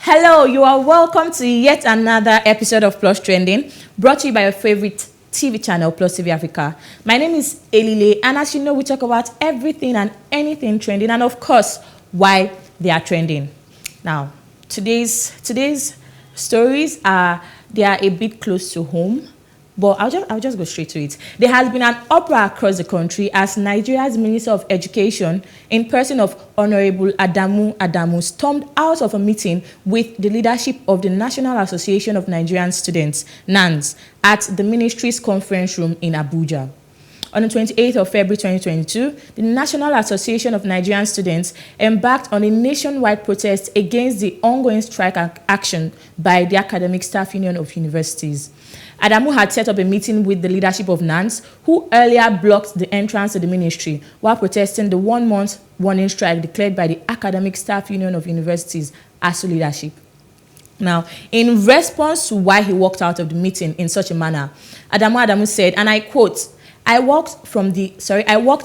Hello, you are welcome to yet another episode of Plus Trending, brought to you by your favorite TV channel, PlusTvAfrica. My name is Elile, and as you know, we talk about everything and anything trending, and of course, why they are trending. Now, today's stories are a bit close to home, but I'll just go straight to it. There has been an uproar across the country as Nigeria's Minister of Education, in person of Honorable Adamu, stormed out of a meeting with the leadership of the National Association of Nigerian Students, NANS, at the ministry's conference room in Abuja. On the 28th of February 2022, the National Association of Nigerian Students embarked on a nationwide protest against the ongoing strike action by the Academic Staff Union of Universities. Adamu had set up a meeting with the leadership of NANS, who earlier blocked the entrance to the ministry while protesting the one-month warning strike declared by the Academic Staff Union of Universities ASU leadership. Now, in response to why he walked out of the meeting in such a manner, Adamu said, and I quote, I walked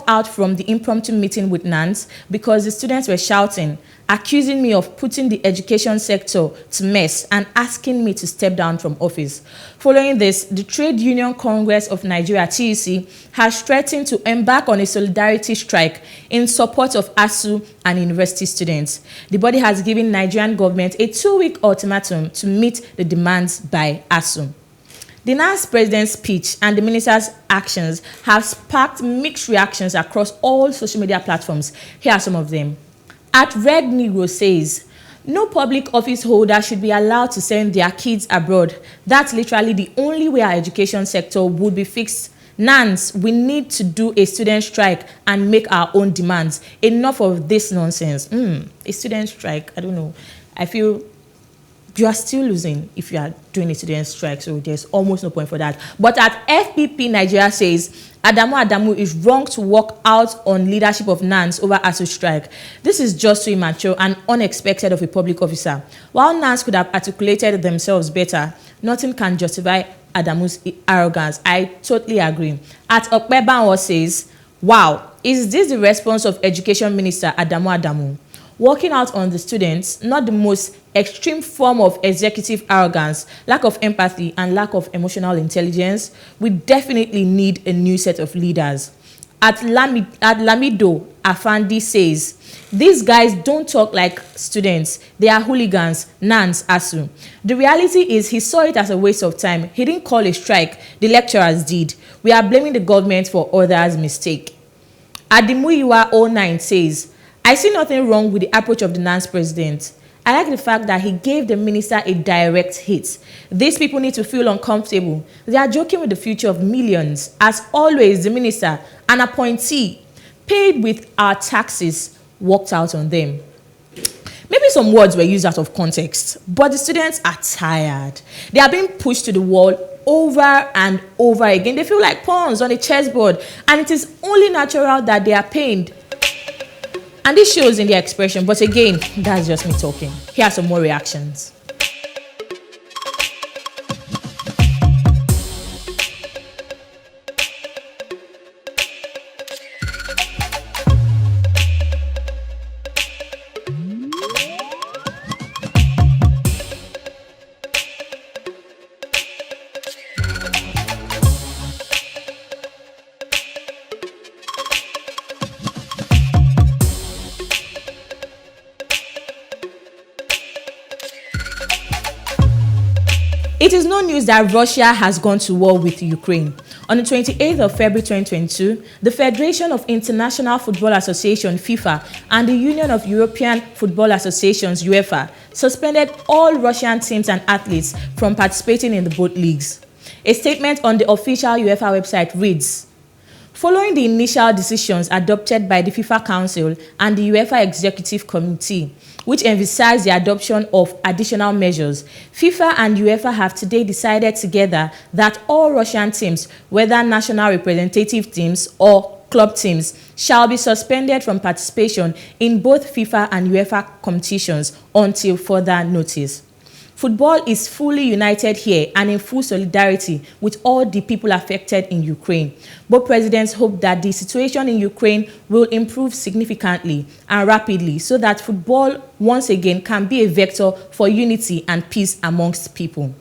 out from the impromptu meeting with NANS because the students were shouting, accusing me of putting the education sector to mess and asking me to step down from office. Following this, the Trade Union Congress of Nigeria, TUC, has threatened to embark on a solidarity strike in support of ASU and university students. The body has given Nigerian government a 2-week ultimatum to meet the demands by ASU. The NANS president's speech and the minister's actions have sparked mixed reactions across all social media platforms. Here are some of them. At Red Negro says, no public office holder should be allowed to send their kids abroad. That's literally the only way our education sector would be fixed. NANS, we need to do a student strike and make our own demands. Enough of this nonsense. A student strike, I don't know. I feel you are still losing if you are doing a student strike, so there's almost no point for that. But at FPP Nigeria says, Adamu is wrong to walk out on leadership of NANS over ASU strike. This is just too immature and unexpected of a public officer. While NANS could have articulated themselves better, nothing can justify Adamu's arrogance. I totally agree. At Okpebanwo says, wow, is this the response of Education Minister Adamu? Walking out on the students, not the most extreme form of executive arrogance, lack of empathy, and lack of emotional intelligence. We definitely need a new set of leaders. At Lamido, Afandi says, these guys don't talk like students. They are hooligans, NANS, ASU. The reality is he saw it as a waste of time. He didn't call a strike. The lecturers did. We are blaming the government for others' mistake. Adimuyiwa 09 says, I see nothing wrong with the approach of the NANS president. I like the fact that he gave the minister a direct hit. These people need to feel uncomfortable. They are joking with the future of millions. As always, the minister, an appointee, paid with our taxes, walked out on them. Maybe some words were used out of context, but the students are tired. They are being pushed to the wall over and over again. They feel like pawns on a chessboard, and it is only natural that they are pained. And this shows in their expression, but again, that's just me talking. Here are some more reactions. It is no news that Russia has gone to war with Ukraine. On the 28th of February 2022, the Federation of International Football Association, FIFA, and the Union of European Football Associations, UEFA, suspended all Russian teams and athletes from participating in the both leagues. A statement on the official UEFA website reads, following the initial decisions adopted by the FIFA Council and the UEFA Executive Committee, which emphasized the adoption of additional measures, FIFA and UEFA have today decided together that all Russian teams, whether national representative teams or club teams shall be suspended from participation in both FIFA and UEFA competitions until further notice. Football is fully united here and in full solidarity with all the people affected in Ukraine. Both presidents hope that the situation in Ukraine will improve significantly and rapidly so that football once again can be a vector for unity and peace amongst people.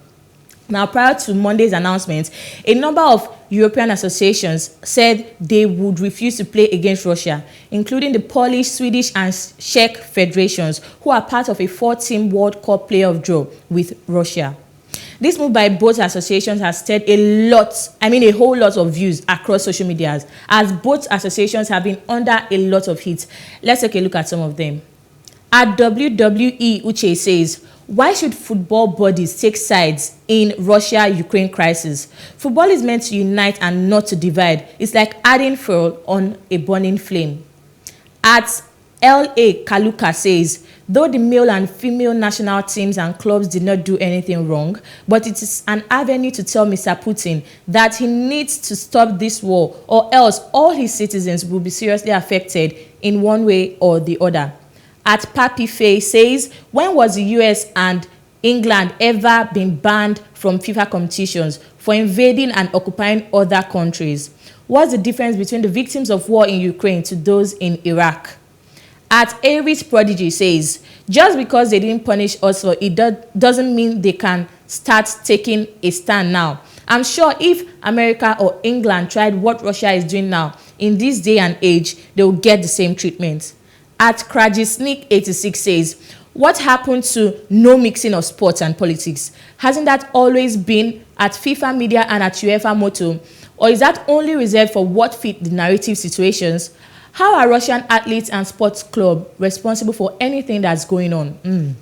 Now, prior to Monday's announcement, a number of European associations said they would refuse to play against Russia, including the Polish, Swedish, and Czech federations, who are part of a 4-team World Cup playoff draw with Russia. This move by both associations has stirred a whole lot of views across social media, as both associations have been under a lot of heat. Let's take a look at some of them. At WWE, Uche says, why should football bodies take sides in Russia-Ukraine crisis? Football is meant to unite and not to divide. It's like adding fuel on a burning flame. At L.A. Kaluka says, though the male and female national teams and clubs did not do anything wrong, but it is an avenue to tell Mr. Putin that he needs to stop this war, or else all his citizens will be seriously affected in one way or the other. At Papi Faye says, when was the US and England ever been banned from FIFA competitions for invading and occupying other countries? What's the difference between the victims of war in Ukraine to those in Iraq? At Aries Prodigy says, just because they didn't punish us for it doesn't mean they can start taking a stand now. I'm sure if America or England tried what Russia is doing now, in this day and age, they will get the same treatment. At Krajisnik86 says, what happened to no mixing of sports and politics? Hasn't that always been at FIFA media and at UEFA motto? Or is that only reserved for what fit the narrative situations? How are Russian athletes and sports clubs responsible for anything that's going on?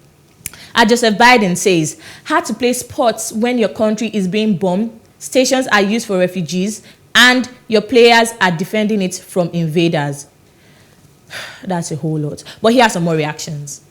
At Joseph Biden says, hard to play sports when your country is being bombed, stations are used for refugees, and your players are defending it from invaders. That's a whole lot. But here are some more reactions.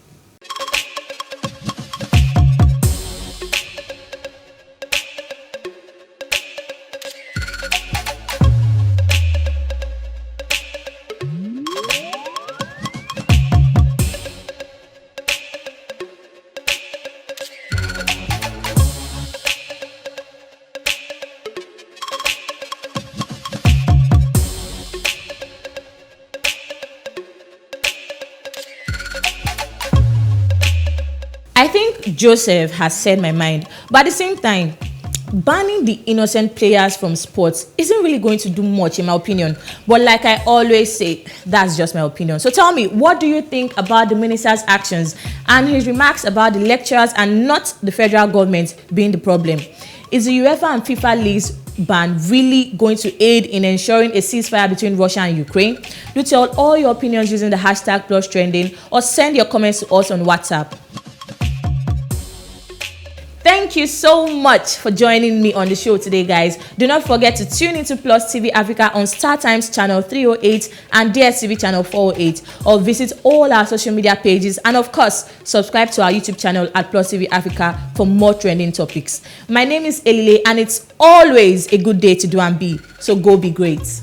I think Joseph has said my mind, but at the same time, banning the innocent players from sports isn't really going to do much in my opinion. But like I always say, that's just my opinion. So tell me, what do you think about the minister's actions and his remarks about the lecturers and not the federal government being the problem? Is the UEFA and FIFA leagues ban really going to aid in ensuring a ceasefire between Russia and Ukraine? Do tell all your opinions using the hashtag #PlusTrending or send your comments to us on WhatsApp. Thank you so much for joining me on the show today, guys. Do not forget to tune into PlusTvAfrica on Star Times channel 308 and DSTV channel 408, or visit all our social media pages, and of course, subscribe to our YouTube channel at PlusTvAfrica for more trending topics. My name is Elile, and it's always a good day to do and be, so go be great.